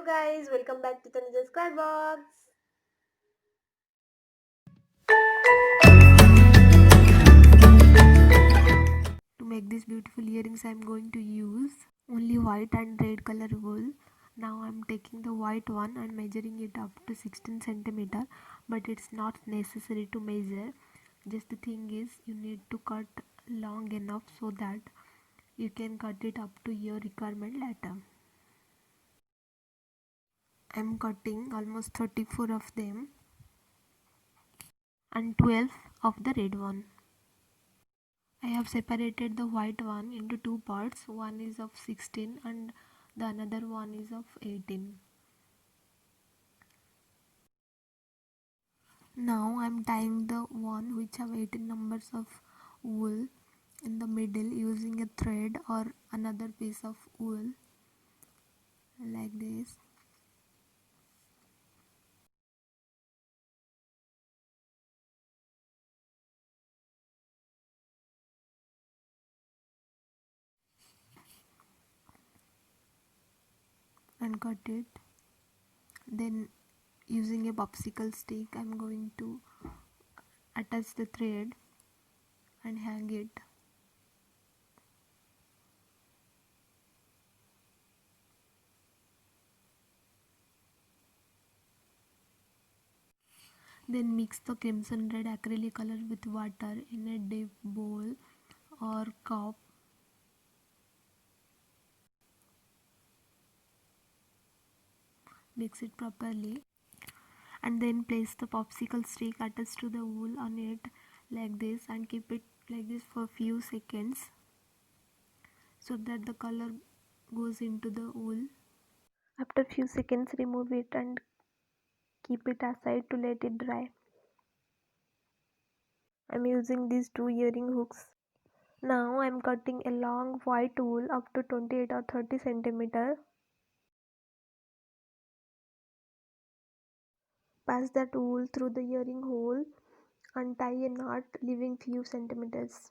guys, welcome back to Tanuja's Card Box. To make these beautiful earrings, I am going to use only white and red color wool. Now I am taking the white one and measuring it up to 16 centimeter, but it's not necessary to measure. Just the thing is, you need to cut long enough so that you can cut it up to your requirement later. I am cutting almost 34 of them and 12 of the red one. I have separated the white one into two parts. One is of 16 and the another one is of 18. Now I am tying the one which have 18 numbers of wool in the middle using a thread or another piece of wool like this. And cut it. Then using a popsicle stick I am going to attach the thread and hang it. Then mix the crimson red acrylic color with water in a deep bowl or cup. Mix it properly and then place the popsicle stick attached to the wool on it like this and keep it like this for a few seconds so that the color goes into the wool. After few seconds, remove it and keep it aside to let it dry. I'm using these two earring hooks. Now I'm cutting a long white wool up to 28 or 30 centimeter. Pass that wool through the earring hole and tie a knot leaving few centimeters.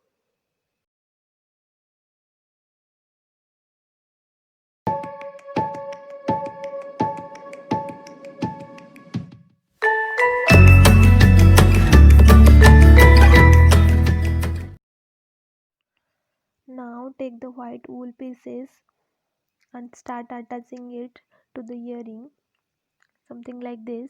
Now take the white wool pieces and start attaching it to the earring, something like this.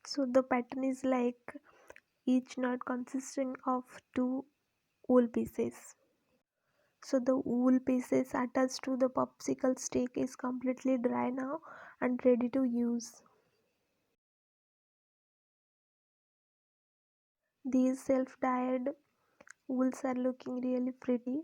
So the pattern is like each knot consisting of two wool pieces. So the wool pieces attached to the popsicle stick is completely dry now and ready to use. These self-dyed wools are looking really pretty.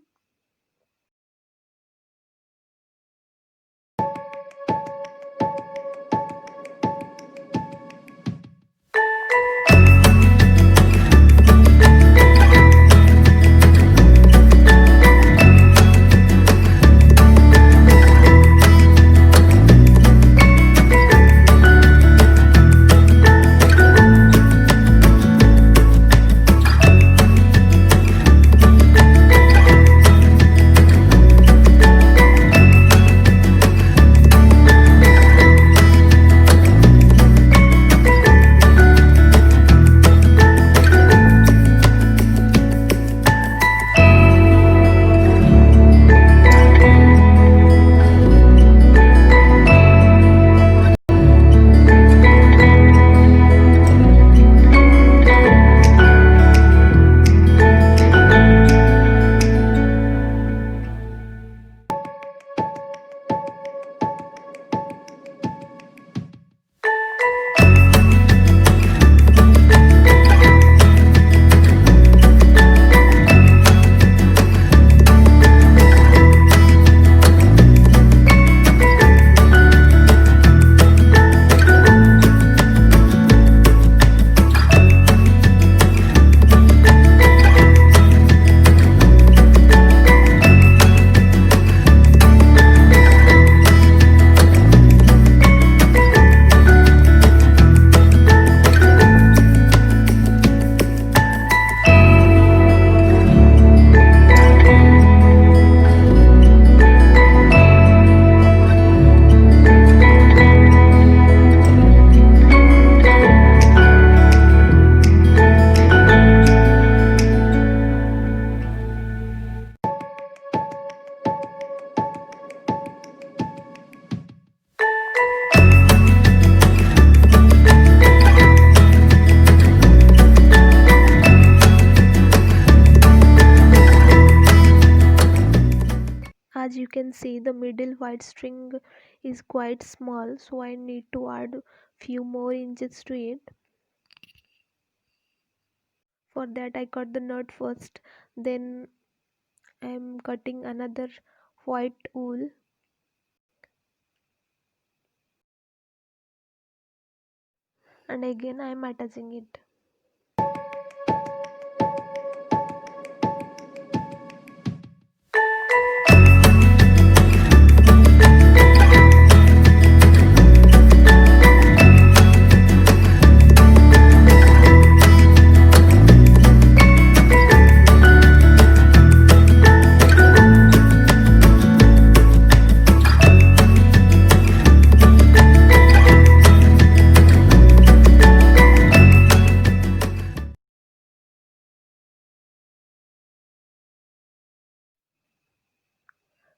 As you can see, the middle white string is quite small, so I need to add few more inches to it. For that I cut the knot first, then I am cutting another white wool, and again I am attaching it.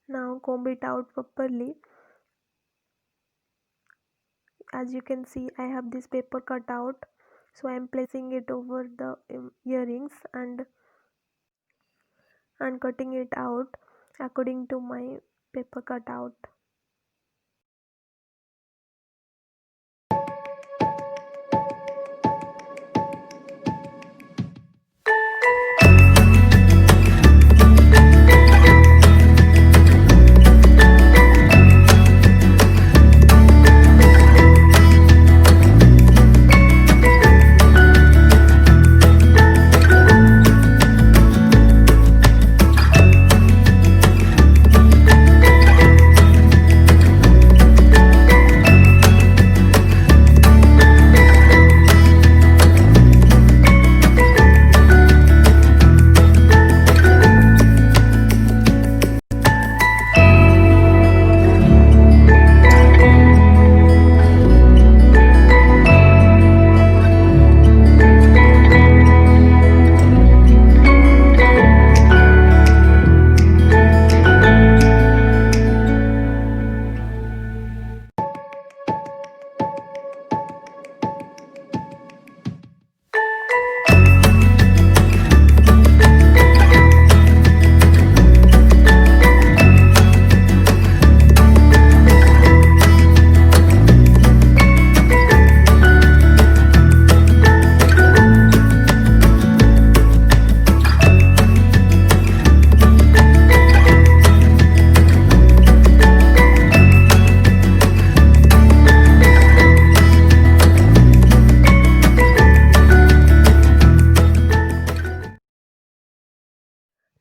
Now comb it out properly. As you can see, I have this paper cut out, so I am placing it over the earrings and cutting it out according to my paper cutout.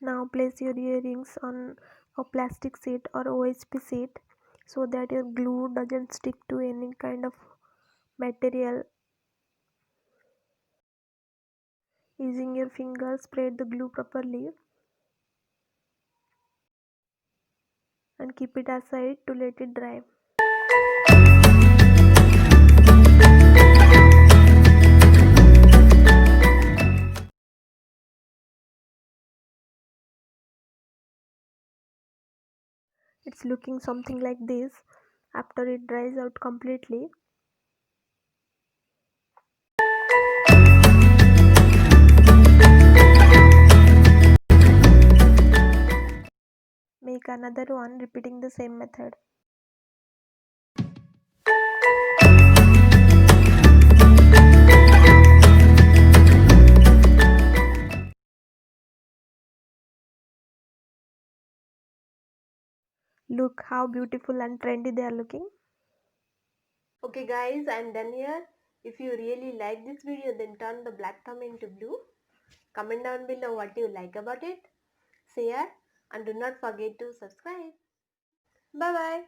Now place your earrings on a plastic sheet or OSP sheet so that your glue doesn't stick to any kind of material. Using your fingers, spread the glue properly and keep it aside to let it dry. It's looking something like this after it dries out completely. Make another one repeating the same method. Look how beautiful and trendy they are looking. Okay guys, I'm done here. If you really like this video, then turn the black thumb into blue. Comment down below what you like about it. Share and do not forget to subscribe. Bye bye.